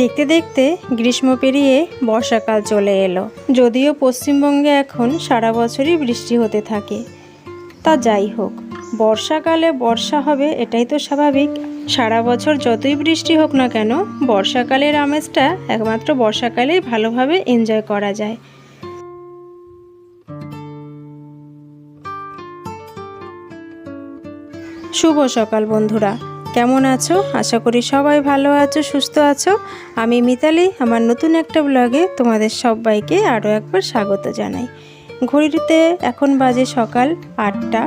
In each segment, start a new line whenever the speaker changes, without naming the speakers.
দেখতে দেখতে গ্রীষ্ম পেরিয়ে বর্ষাকাল চলে এলো। যদিও পশ্চিমবঙ্গে এখন সারা বছরই বৃষ্টি হতে থাকে, তা যাই হোক, বর্ষাকালে বর্ষা হবে এটাই তো স্বাভাবিক। সারা বছর যতই বৃষ্টি হোক না কেন, বর্ষাকালের আমেজটা একমাত্র বর্ষাকালেই ভালোভাবে এনজয় করা যায়। শুভ সকাল বন্ধুরা, কেমন আছো? আশা করি সবাই ভালো আছো, সুস্থ আছো। আমি মিতালি, আমার নতুন একটা ব্লগে তোমাদের সবাইকে আরও একবার স্বাগত জানাই। ঘড়িতে এখন বাজে সকাল 8টা।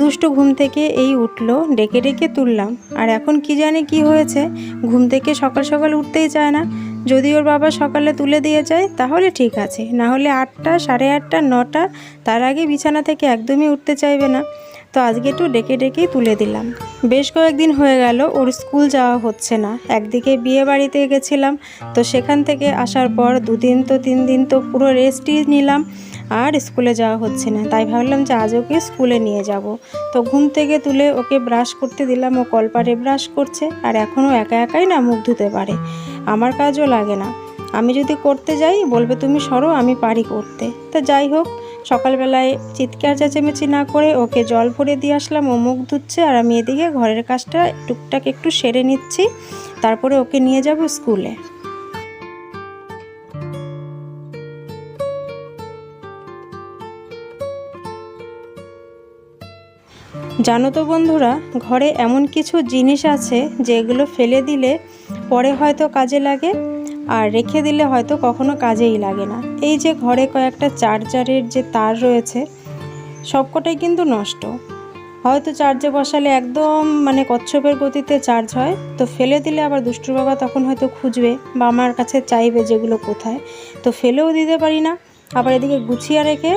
দুষ্টু ঘুম থেকে এই উঠলো, ডেকে ডেকে তুললাম। আর এখন কি জানি কি হয়েছে, ঘুম থেকে সকাল সকাল উঠতেই চায় না। যদি ওর বাবা সকালে তুলে দিয়ে যায় তাহলে ঠিক আছে, না হলে 8টা, 8:30, 9টা, তার আগে বিছানা থেকে একদমই উঠতে চাইবে না। তো আজকে একটু ডেকে ডেকেই তুলে দিলাম। বেশ কয়েকদিন হয়ে গেল ওর স্কুল যাওয়া হচ্ছে না। একদিকে বিয়ে বাড়িতে গেছিলাম, তো সেখান থেকে আসার পর 2 দিন তো 3 দিন তো পুরো রেস্টই নিলাম, আর স্কুলে যাওয়া হচ্ছে না। তাই ভাবলাম যে আজ ওকে স্কুলে নিয়ে যাব। তো ঘুম থেকে তুলে ওকে ব্রাশ করতে দিলাম, ও কলপারে ব্রাশ করছে। আর এখনও একা একাই না মুখ ধুতে পারে, আমার কাজও লাগে না। আমি যদি করতে যাই বলবে তুমি সরো, আমি পারি করতে। তো যাই হোক, সকালবেলায় চিৎকার চেঁচামেচি না করে ওকে জল ভরে দিয়ে আসলাম। ও মুখ ধুচ্ছে আর আমি এদিকে ঘরের কাজটা টুকটাক একটু সেরে নিচ্ছি, তারপরে ওকে নিয়ে যাব স্কুলে। জানো তো বন্ধুরা, ঘরে এমন কিছু জিনিস আছে যেগুলো ফেলে দিলে পরে হয়তো কাজে লাগে, আর রেখে দিলে হয়তো কখনো কাজেই লাগে না। এই যে ঘরে কয়েকটা চার্জারের যে তার রয়েছে, সবকটাই কিন্তু নষ্ট। হয়তো চার্জে বসালে একদম কচ্ছপের গতিতে চার্জ হয়, তো ফেলে দিলে আবার দুষ্টুর বাবা তখন হয়তো খুঁজবে বা আমার কাছে চাইবে যেগুলো কোথায়, তো ফেলেও দিতে পারি না। আবার এদিকে গুছিয়ে রেখে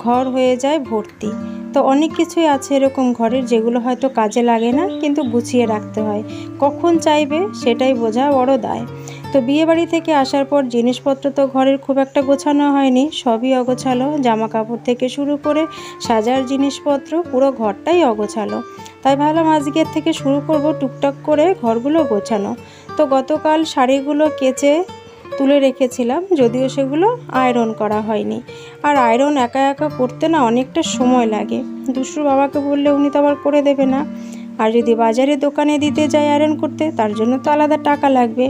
ঘর হয়ে যায় ভর্তি। তো অনেক কিছুই আছে এরকম ঘরের যেগুলো হয়তো কাজে লাগে না, কিন্তু গুছিয়ে রাখতে হয়। কখন চাইবে সেটাই বোঝা বড় দায়। তো বিয়েবাড়ি থেকে আসার পর জিনিসপত্র তো ঘরের খুব একটা গোছানো হয়নি, সবই অগোছালো। জামা কাপড় থেকে শুরু করে সাজার জিনিসপত্র, পুরো ঘরটাই অগোছালো। তাই ভাবলাম আজকের থেকে শুরু করব টুকটাক করে ঘরগুলো গোছানো। তো গতকাল শাড়িগুলো কেচে তুলে রেখেছিলাম, যদিও সেগুলো আয়রন করা হয়নি। আর আয়রন একা একা করতে না অনেকটা সময় লাগে। দুষ্টুর বাবাকে বললে উনি তো আবার করে দেবে না। আর যদি বাজারে দোকানে দিতে যাই আয়রন করতে, তার জন্য তো আলাদা টাকা লাগবে।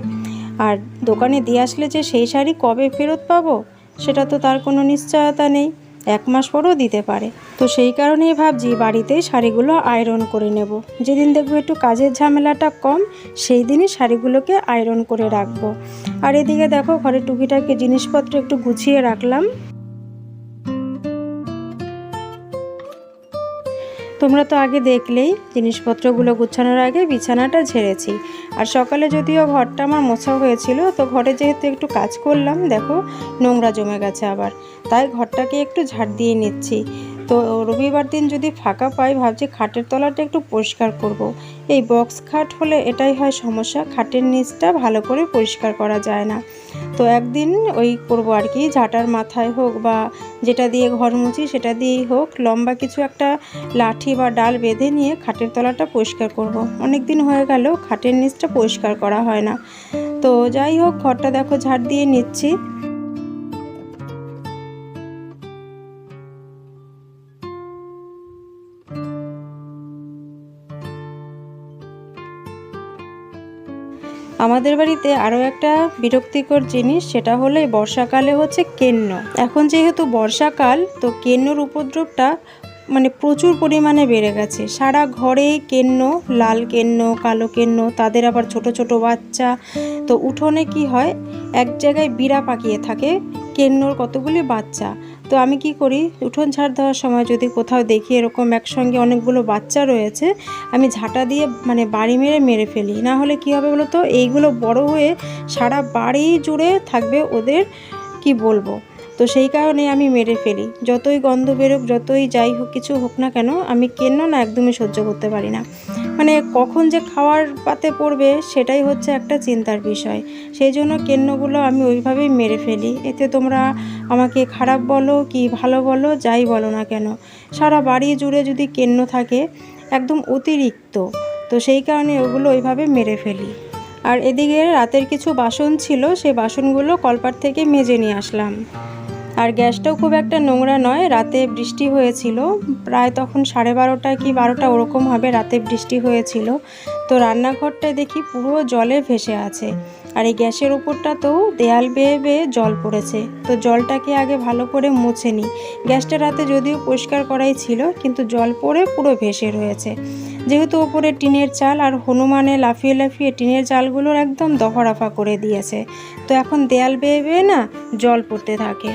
আর দোকানে দিয়ে আসলে যে সেই শাড়ি কবে ফেরত পাবো সেটা তো তার কোনো নিশ্চয়তা নেই, 1 মাস পরও দিতে পারে। তো সেই কারণেই ভাবছি বাড়িতেই শাড়িগুলো আয়রন করে নেব। যেদিন দেখবো একটু কাজের ঝামেলাটা কম, সেই দিনই শাড়িগুলোকে আয়রন করে রাখবো। আর এদিকে দেখো, ঘরে টুকিটাকি জিনিসপত্র একটু গুছিয়ে রাখলাম। তোমরা তো আগে দেখলেই জিনিসপত্রগুলো গুছানোর আগে বিছানাটা ঝেড়েছি। আর সকালে যদিও ঘরটা আমার মোছা হয়েছিল, তো ঘরে যেহেতু একটু কাজ করলাম, দেখো নোংরা জমে গেছে আবার, তাই ঘরটাকে একটু ঝাড় দিয়ে নিচ্ছি। তো রবিবার দিন যদি ফাঁকা পাই ভাবছি খাটের তলাটা একটু পরিষ্কার করব। এই বক্স খাট হলে এটাই হয় সমস্যা, খাটের নিচটা ভালো করে পরিষ্কার করা যায় না। তো একদিন ওই করবো আর কি, ঝাঁটার মাথায় হোক বা যেটা দিয়ে ঘর মুছি সেটা দিয়েই হোক, লম্বা কিছু একটা লাঠি বা ডাল বেঁধে নিয়ে খাটের তলাটা পরিষ্কার করব। অনেক দিন হয়ে গেল খাটের নিচটা পরিষ্কার করা হয় না। তো যাই হোক, ঘরটা দেখো ঝাড় দিয়ে নিচ্ছি। আমাদের বাড়িতে আরও একটা বিরক্তিকর জিনিস, সেটা হলো এই বর্ষাকালে হচ্ছে কেন্ন। এখন যেহেতু বর্ষাকাল, তো কেন্নর উপদ্রবটা প্রচুর পরিমাণে বেড়ে গেছে। সারা ঘরে কেন্ন, লাল কেন্ন, কালো কেন্ন, তাদের আবার ছোট ছোট বাচ্চা। তো উঠোনে কি হয়, এক জায়গায় বিড়া পাকিয়ে থাকে কেন্নর কতগুলি বাচ্চা। তো আমি কি করি, উঠোন ঝাড় দেওয়ার সময় যদি কোথাও দেখি এরকম একসঙ্গে অনেকগুলো বাচ্চা রয়েছে, আমি ঝাঁটা দিয়ে বাড়ি মেরে ফেলি। না হলে কি হবে বলো তো, এইগুলো বড় হয়ে সারা বাড়ি জুড়ে থাকবে ওদের, কি বলবো। তো সেই কারণে আমি মেরে ফেলি। যতই গন্ধ বেরোক, যতই যাই হোক, কিছু হোক না কেন, আমি কেন্ন না একদমই সহ্য করতে পারি না। কখন যে খাওয়ার পাতে পড়বে সেটাই হচ্ছে একটা চিন্তার বিষয়। সেই জন্য কেন্নগুলো আমি ওইভাবেই মেরে ফেলি। এতে তোমরা আমাকে খারাপ বলো কি ভালো বলো, যাই বলো না কেন, সারা বাড়ি জুড়ে যদি কেন্ন থাকে একদম অতিরিক্ত, তো সেই কারণে ওগুলো ওইভাবে মেরে ফেলি। আর এদিকে রাতের কিছু বাসন ছিল, সেই বাসনগুলো কলপাট থেকে মেজে নিয়ে আসলাম। আর গ্যাসটাও খুব একটা নোংরা নয়, রাতে বৃষ্টি হয়েছিল, প্রায় তখন 12:30 কি 12টা ওরকম হবে, রাতে বৃষ্টি হয়েছিল। তো রান্নাঘরটায় দেখি পুরো জলে ভেসে আছে, আর এই গ্যাসের ওপরটাতেও দেয়াল বেয়ে বেয়ে জল পড়েছে। তো জলটাকে আগে ভালো করে মুছে নিই। গ্যাসটা রাতে যদিও পরিষ্কার করাই ছিল, কিন্তু জল পড়ে পুরো ভেসে রয়েছে। যেহেতু ওপরে টিনের চাল, আর হনুমানে লাফিয়ে লাফিয়ে টিনের চালগুলোর একদম দফারফা করে দিয়েছে। তো এখন দেয়াল বেয়ে বেয়ে না জল পড়তে থাকে।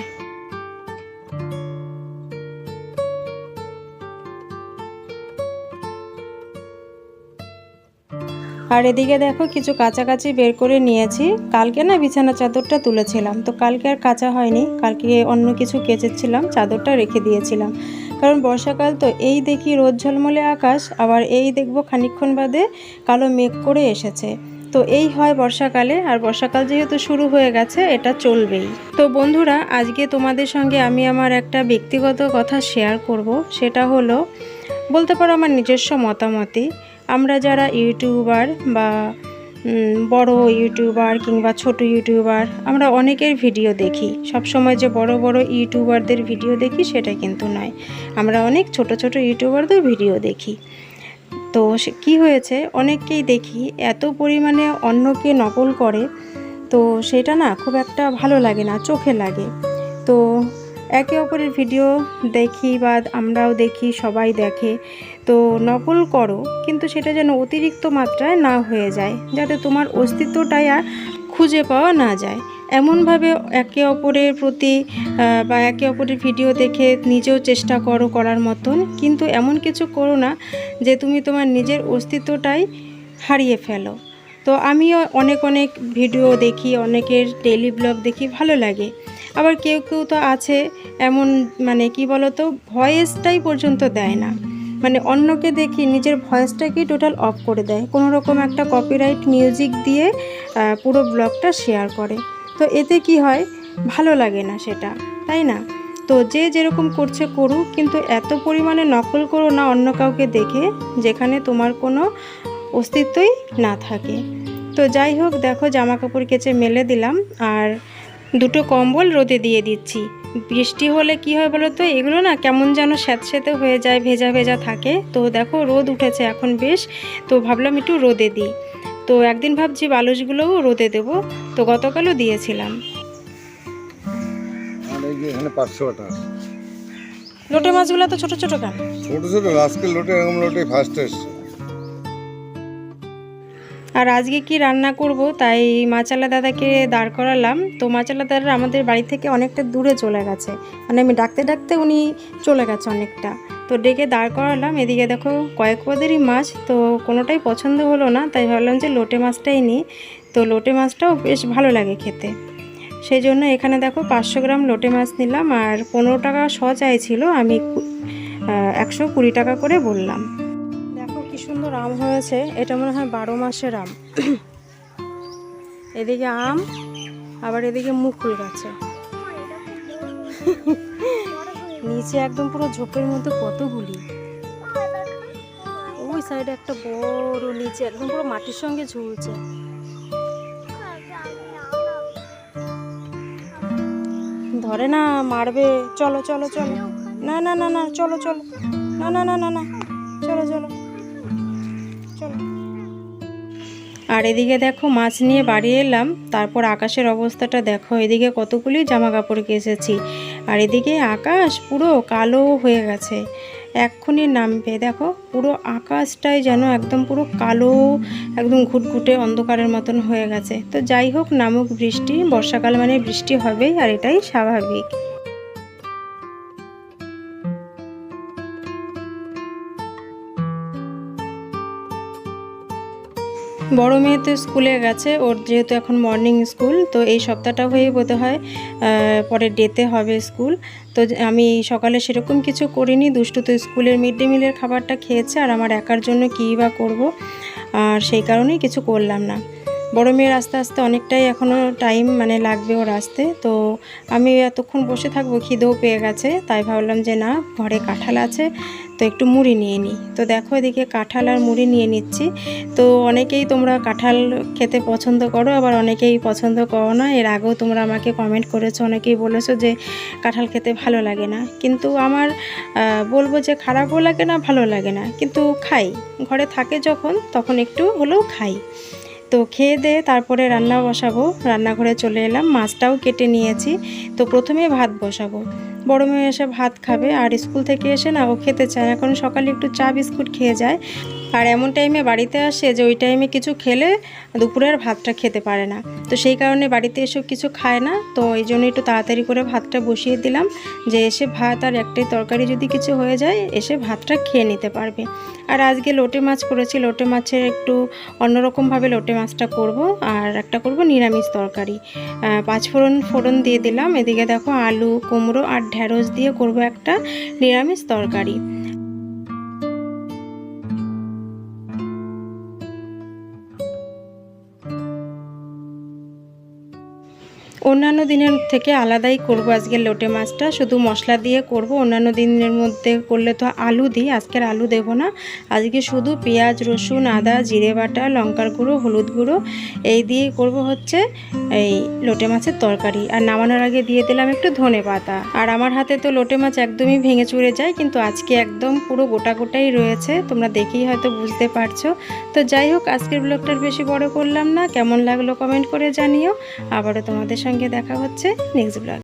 আর এদিকে দেখো কিছু কাচাকাচি বের করে নিয়েছি। কালকে না বিছানা চাদরটা তুলেছিলাম, তো কালকে আর কাচা হয়নি, কালকে অন্য কিছু কেচেছিলাম, চাদরটা রেখে দিয়েছিলাম। কারণ বর্ষাকাল তো, এই দেখি রোদ ঝলমলে আকাশ, আবার এই দেখবো খানিকক্ষণ বাদে কালো মেঘ করে এসেছে। তো এই হয় বর্ষাকালে, আর বর্ষাকাল যেহেতু শুরু হয়ে গেছে, এটা চলবেই। তো বন্ধুরা, আজকে তোমাদের সঙ্গে আমি আমার একটা ব্যক্তিগত কথা শেয়ার করব। সেটা হলো, বলতে পারো আমার নিজস্ব মতামতই। আমরা যারা ইউটিউবার বা বড় ইউটিউবার কিংবা ছোট ইউটিউবার, আমরা অনেকের ভিডিও দেখি। সব সময় যে বড় বড় ইউটিউবারদের ভিডিও দেখি সেটা কিন্তু নয়, আমরা অনেক ছোট ছোট ইউটিউবারদের ভিডিও দেখি। তো কি হয়েছে, অনেককেই দেখি এত পরিমাণে অন্যকে নকল করে, তো সেটা না খুব একটা ভালো লাগে না, চোখে লাগে। তো একে অপরের ভিডিও দেখি বা আমরাও দেখি, সবাই দেখে। তো নকল করো, কিন্তু সেটা যেন অতিরিক্ত মাত্রায় না হয়ে যায়, যাতে তোমার অস্তিত্বটাই আর খুঁজে পাওয়া না যায়। এমনভাবে একে অপরের প্রতি বা একে অপরের ভিডিও দেখে নিজেও চেষ্টা করো করার মতন, কিন্তু এমন কিছু করো না যে তুমি তোমার নিজের অস্তিত্বটাই হারিয়ে ফেলো। তো আমিও অনেক ভিডিও দেখি, অনেকের ডেইলি ব্লগ দেখি, ভালো লাগে। আবার কেউ কেউ তো আছে এমন, মানে কি বলো তো, ভয়েসটাই পর্যন্ত দেয় না, মানে অন্যকে দেখি নিজের ভয়েসটাকেই টোটাল অফ করে দেয়, কোনো রকম একটা কপিরাইট মিউজিক দিয়ে পুরো ব্লগটা শেয়ার করে। তো এতে কি হয়, ভালো লাগে না সেটা, তাই না? তো যে যেরকম করছে করুক, কিন্তু এত পরিমাণে নকল করো না অন্য কাউকে দেখে, যেখানে তোমার কোনো অস্তিত্বই না থাকে। তো যাই হোক, দেখো জামা কাপড় কেচে মেলে দিলাম, আর দুটো কম্বল রোদে দিয়ে দিচ্ছি। বৃষ্টি হলে কি হয় বলো তো, এগুলো না কেমন যেন স্যাঁতস্যাঁতে হয়ে যায়, ভেজা ভেজা থাকে। তো দেখো রোদ উঠেছে এখন বেশ, তো ভাবলাম একটু রোদে দিই। তো একদিন ভাবছি বালুচগুলোও রোদে দেব, তো গতকালও দিয়েছিলাম। লোটে মাছগুলো তো ছোট ছোট কেন?
ছোট ছোট আজকে লোটে, এরকম লোটে ফার্স্ট এসছে।
আর আজকে কি রান্না করব, তাই মাচালা দাদাকে দাঁড় করালাম। তো মাচালা দাদা আমাদের বাড়ি থেকে অনেকটা দূরে চলে গেছে, মানে আমি ডাকতে ডাকতে উনি চলে গেছে অনেকটা। তো ডেকে দাঁড় করালাম। এদিকে দেখো কয়েক পদেরই মাছ, তো কোনোটাই পছন্দ হলো না, তাই ভাবলাম যে লোটে মাছটাই নিই। তো লোটে মাছটাও বেশ ভালো লাগে খেতে, সেই জন্য এখানে দেখো 500 গ্রাম লোটে মাছ নিলাম। আর 15 টাকা শ চাইছিল, আমি 120 টাকা করে বললাম। দেখো কি সুন্দর আম হয়েছে, এটা মনে হয় 12 মাসের আম। এদিকে আম, আবার এদিকে মুকুল গাছে, নিচে একদম পুরো ঝোপের মধ্যে কতগুলি। ওই সাইডে একটা বড়, নিচে একদম পুরো মাটির সঙ্গে ঝুলছে। ধরে না, মারবে। চলো চলো চলো, না না না না, চলো চলো, না না না না না, চলো চলো চলো। আর এদিকে দেখো মাছ নিয়ে বাড়ি এলাম, তারপর আকাশের অবস্থাটা দেখো, এদিকে কতগুলি জামা কাপড় কেচেছি, আর এদিকে আকাশ পুরো কালো হয়ে গেছে, এক্ষুনি নামবে। দেখো পুরো আকাশটাই যেন একদম পুরো কালো, একদম ঘুটঘুটে অন্ধকারের মতন হয়ে গেছে। তো যাই হোক, নামুক বৃষ্টি, বর্ষাকাল মানে বৃষ্টি হবেই, আর এটাই স্বাভাবিক। বড় মেয়ে তো স্কুলে গেছে, ওর যেহেতু এখন মর্নিং স্কুল, তো এই সপ্তাহটা হয়ে বোধ হয় পরে ডেতে হবে স্কুল। তো আমি সকালে সেরকম কিছু করিনি, দুষ্টু তো স্কুলের মিড ডে মিলের খাবারটা খেয়েছে, আর আমার একার জন্য কী বা করবো, আর সেই কারণেই কিছু করলাম না। বড় মেয়ের আস্তে আস্তে অনেকটাই এখনও টাইম মানে লাগবে ওর আসতে, তো আমি এতক্ষণ বসে থাকবো, খিদেও পেয়ে গেছে, তাই ভাবলাম যে না, ঘরে কাঁঠাল আছে, তো একটু মুড়ি নিয়ে নিই। তো দেখো এদিকে কাঁঠাল আর মুড়ি নিয়ে নিচ্ছি। তো অনেকেই তোমরা কাঁঠাল খেতে পছন্দ করো, আবার অনেকেই পছন্দ করো না। এর আগেও তোমরা আমাকে কমেন্ট করেছো, অনেকেই বলেছো যে কাঁঠাল খেতে ভালো লাগে না। কিন্তু আমার বলবো যে খারাপও লাগে না, ভালো লাগে না, কিন্তু খাই, ঘরে থাকে যখন তখন একটু হলেও খাই। তো খেয়ে দিয়ে তারপরে রান্না বসাবো, রান্নাঘরে চলে এলাম, মাছটাও কেটে নিয়েছি। তো প্রথমে ভাত বসাবো, বড় মেয়ে এসে ভাত খাবে, আর স্কুল থেকে এসে না ও খেতে চায়, এখন সকালে একটু চা বিস্কুট খেয়ে যায়, আর এমন টাইমে বাড়িতে আসে যে ওই টাইমে কিছু খেলে দুপুরের ভাতটা খেতে পারে না। তো সেই কারণে বাড়িতে এসেও কিছু খায় না, তো এই জন্য একটু তাড়াতাড়ি করে ভাতটা বসিয়ে দিলাম, যে এসে ভাত আর একটাই তরকারি যদি কিছু হয়ে যায় এসে ভাতটা খেয়ে নিতে পারবে। আর আজকে লোটে মাছ করেছি, লোটে মাছের একটু অন্যরকমভাবে লোটে মাছটা করব, আর একটা করব নিরামিষ তরকারি। 5 ফোড়ন দিয়ে দিলাম। এদিকে দেখো আলু, কুমড়ো আর ঢ্যাঁড়স দিয়ে করব একটা নিরামিষ তরকারি। অন্যান্য দিনের থেকে আলাদাই করব আজকে লোটে মাছটা, শুধু মশলা দিয়ে করব। অন্যান্য দিনের মধ্যে করলে তো আলু দিই, আজকের আলু দেব না। আজকে শুধু পেঁয়াজ, রসুন, আদা, জিরে বাটা, লঙ্কার গুঁড়ো, হলুদ গুঁড়ো এই দিয়েই করব হচ্ছে এই লোটে মাছের তরকারি। আর নামানোর আগে দিয়ে দিলাম একটু ধনে পাতা। আর আমার হাতে তো লোটে মাছ একদমই ভেঙে চুরে যায়, কিন্তু আজকে একদম পুরো গোটা গোটাই রয়েছে, তোমরা দেখেই হয়তো বুঝতে পারছো। তো যাই হোক, আজকের ব্লগটার বেশি বড় করলাম না, কেমন লাগলো কমেন্ট করে জানিও। আবারও তোমাদের সঙ্গে দেখা হচ্ছে নেক্সট ব্লগ।